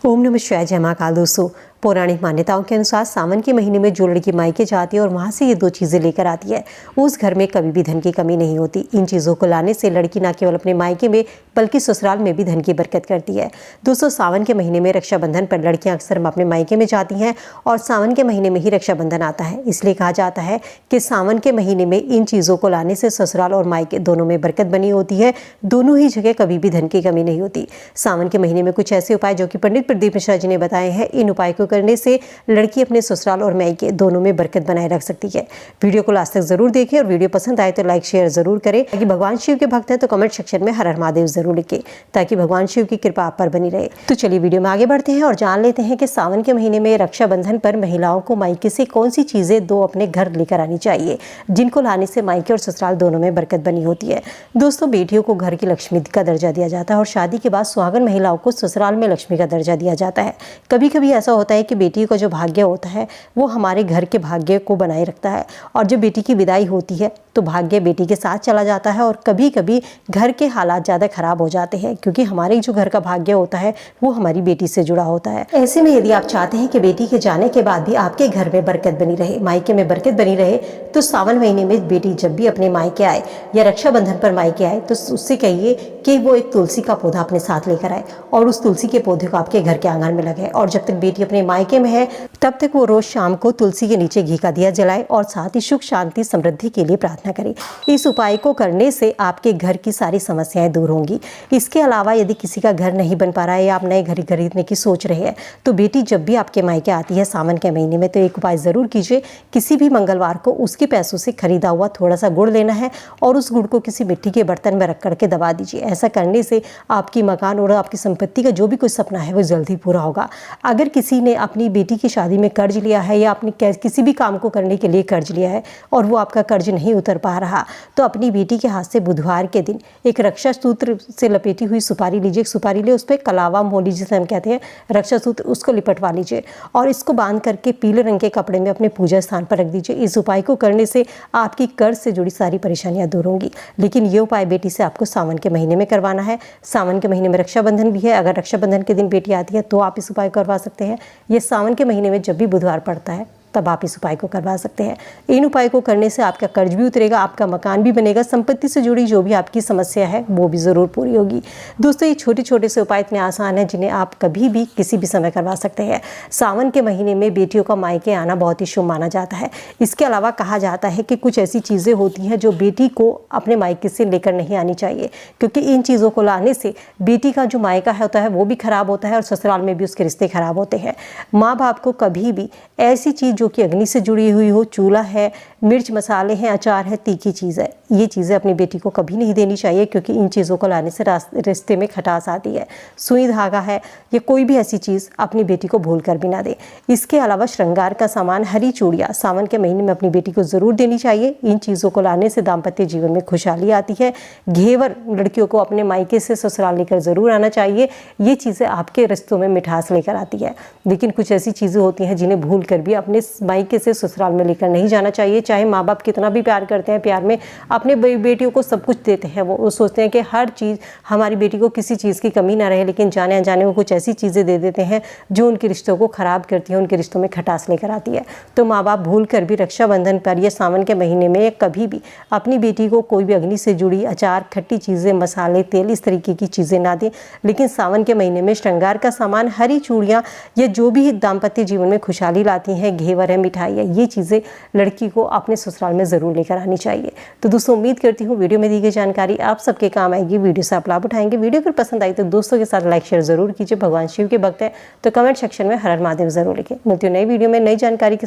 ओम नमः शिवाय। जय महाकाल। दोस्तों, पौराणिक मान्यताओं के अनुसार सावन के महीने में जो लड़की मायके जाती है और वहाँ से ये दो चीज़ें लेकर आती है, उस घर में कभी भी धन की कमी नहीं होती। इन चीज़ों को लाने से लड़की न केवल अपने मायके में बल्कि ससुराल में भी धन की बरकत करती है। दोस्तों, सावन के महीने में रक्षाबंधन पर लड़कियां अक्सर अपने मायके में जाती हैं और सावन के महीने में ही रक्षाबंधन आता है। इसलिए कहा जाता है कि सावन के महीने में इन चीज़ों को लाने से ससुराल और मायके दोनों में बरकत बनी होती है। दोनों ही जगह कभी भी धन की कमी नहीं होती। सावन के महीने में कुछ ऐसे उपाय जो कि पंडित प्रदीप मिश्रा जी ने बताए हैं, इन उपाय को करने से लड़की अपने ससुराल और मायके दोनों में बरकत बनाए रख सकती है। वीडियो को लास्ट तक जरूर देखें और वीडियो पसंद आए तो लाइक शेयर जरूर करें। ताकि भगवान शिव के भक्त हैं तो कमेंट सेक्शन में हर हर महादेव जरूर लिखें, ताकि भगवान शिव की कृपा आप पर बनी रहे। तो चलिए वीडियो में आगे बढ़ते हैं और जान लेते हैं कि सावन के महीने में रक्षाबंधन पर महिलाओं को मायके से कौन सी चीजें दो अपने घर लेकर आनी चाहिए, जिनको लाने से मायके और ससुराल दोनों में बरकत बनी होती है। दोस्तों, बेटियों को घर की लक्ष्मी का दर्जा दिया जाता है और शादी के बाद सुहागन महिलाओं को ससुराल में लक्ष्मी का दर्जा दिया जाता है। कभी कभी ऐसा होता है कि बेटी का जो भाग्य होता है वो हमारे घर के भाग्य को बनाए रखता है, और जब बेटी की विदाई होती है तो भाग्य बेटी के साथ चला जाता है। और कभी कभी घर के हालात ज़्यादा खराब हो जाते हैं, क्योंकि हमारे जो घर का भाग्य होता है वो हमारी बेटी से जुड़ा होता है। ऐसे में यदि आप चाहते हैं कि बेटी के जाने के बाद भी आपके घर में बरकत बनी रहे, मायके में बरकत बनी रहे, तो सावन महीने में बेटी जब भी अपने मायके आए या रक्षाबंधन पर मायके आए तो उससे कहिए कि वो एक तुलसी का पौधा अपने साथ लेकर आए और उस तुलसी के पौधे को आपके घर के आंगन में लगाए। और जब तक बेटी अपने मायके में है तब तक वो रोज शाम को तुलसी के नीचे घी का दिया जलाए और साथ ही सुख शांति समृद्धि के लिए प्रार्थना करें। इस उपाय को करने से आपके घर की सारी समस्याएं दूर होंगी। इसके अलावा यदि किसी का घर नहीं बन पा रहा है या आप नए घर खरीदने की सोच रहे हैं, तो बेटी जब भी आपके मायके आती है सावन के महीने में, तो एक उपाय जरूर कीजिए। किसी भी मंगलवार को उसके पैसों से खरीदा हुआ थोड़ा सा गुड़ लेना है और उस गुड़ को किसी मिट्टी के बर्तन में रख करके दबा दीजिए। ऐसा करने से आपकी मकान और आपकी संपत्ति का जो भी कोई सपना है वो जल्दी पूरा होगा। अगर किसी ने अपनी बेटी की शादी में कर्ज लिया है या अपनी किसी भी काम को करने के लिए कर्ज लिया है और वो आपका कर्ज नहीं उतर पा रहा, तो अपनी बेटी के हाथ से बुधवार के दिन एक रक्षा सूत्र से लपेटी हुई सुपारी लीजिए। सुपारी ले, उस पर कलावा मोली जिसे हम कहते हैं रक्षा सूत्र, उसको लिपटवा लीजिए और इसको बांध करके पीले रंग के कपड़े में अपने पूजा स्थान पर रख दीजिए। इस उपाय को करने से आपकी कर्ज से जुड़ी सारी परेशानियां दूर होंगी। लेकिन ये उपाय बेटी से आपको सावन के महीने में करवाना है। सावन के महीने में रक्षाबंधन भी है। अगर रक्षाबंधन के दिन बेटी आती है तो आप इस उपाय करवा सकते हैं। ये सावन के महीने में जब भी बुधवार पड़ता है तब आप इस उपाय को करवा सकते हैं। इन उपाय को करने से आपका कर्ज भी उतरेगा, आपका मकान भी बनेगा, संपत्ति से जुड़ी जो भी आपकी समस्या है वो भी ज़रूर पूरी होगी। दोस्तों, ये छोटे छोटे से उपाय इतने आसान हैं जिन्हें आप कभी भी किसी भी समय करवा सकते हैं। सावन के महीने में बेटियों का मायके आना बहुत ही शुभ माना जाता है। इसके अलावा कहा जाता है कि कुछ ऐसी चीज़ें होती हैं जो बेटी को अपने मायके से लेकर नहीं आनी चाहिए, क्योंकि इन चीज़ों को लाने से बेटी का जो मायका होता है वो भी खराब होता है और ससुराल में भी उसके रिश्ते खराब होते हैं। माँ बाप को कभी भी ऐसी चीज़ जो कि अग्नि से जुड़ी हुई हो, चूल्हा है, मिर्च मसाले हैं, अचार है, तीखी चीज़ है, ये चीज़ें अपनी बेटी को कभी नहीं देनी चाहिए, क्योंकि इन चीज़ों को लाने से रिश्ते में खटास आती है। सुई धागा है या कोई भी ऐसी चीज़ अपनी बेटी को भूल कर भी ना दे। इसके अलावा श्रृंगार का सामान, हरी चूड़ियाँ सावन के महीने में अपनी बेटी को ज़रूर देनी चाहिए। इन चीज़ों को लाने से दाम्पत्य जीवन में खुशहाली आती है। घेवर लड़कियों को अपने मायके से ससुराल लेकर ज़रूर आना चाहिए। ये चीज़ें आपके रिश्तों में मिठास लेकर आती है। लेकिन कुछ ऐसी चीज़ें होती हैं जिन्हें भूल कर भी अपने मायके से ससुराल में लेकर नहीं जाना चाहिए। चाहे माँ बाप कितना भी प्यार करते हैं, प्यार में अपने बेटियों को सब कुछ देते हैं, वो सोचते हैं कि हर चीज़ हमारी बेटी को किसी चीज़ की कमी ना रहे, लेकिन जाने अनजाने वो कुछ ऐसी चीज़ें दे देते हैं जो उनके रिश्तों को ख़राब करती है, उनके रिश्तों में खटास लेकर आती है। तो माँ बाप भूल कर भी रक्षाबंधन पर या सावन के महीने में कभी भी अपनी बेटी को कोई भी अग्नि से जुड़ी अचार, खट्टी चीज़ें, मसाले, तेल, इस तरीके की चीज़ें ना दें। लेकिन सावन के महीने में श्रृंगार का सामान, हरी चूड़ियाँ या जो भी दाम्पत्य जीवन में खुशहाली लाती हैं, घेवर है, मिठाई है, ये चीज़ें लड़की को अपने ससुराल में ज़रूर लेकर आनी चाहिए। तो दोस्तों, उम्मीद करती हूँ वीडियो में दी गई जानकारी आप सबके काम आएगी। वीडियो से आप लाभ उठाएंगे। वीडियो अगर पसंद आई तो दोस्तों के साथ लाइक शेयर जरूर कीजिए। भगवान शिव के भक्त हैं तो कमेंट सेक्शन में हर हर महादेव जरूर लिखें। मिलती हूँ नई वीडियो में नई जानकारी के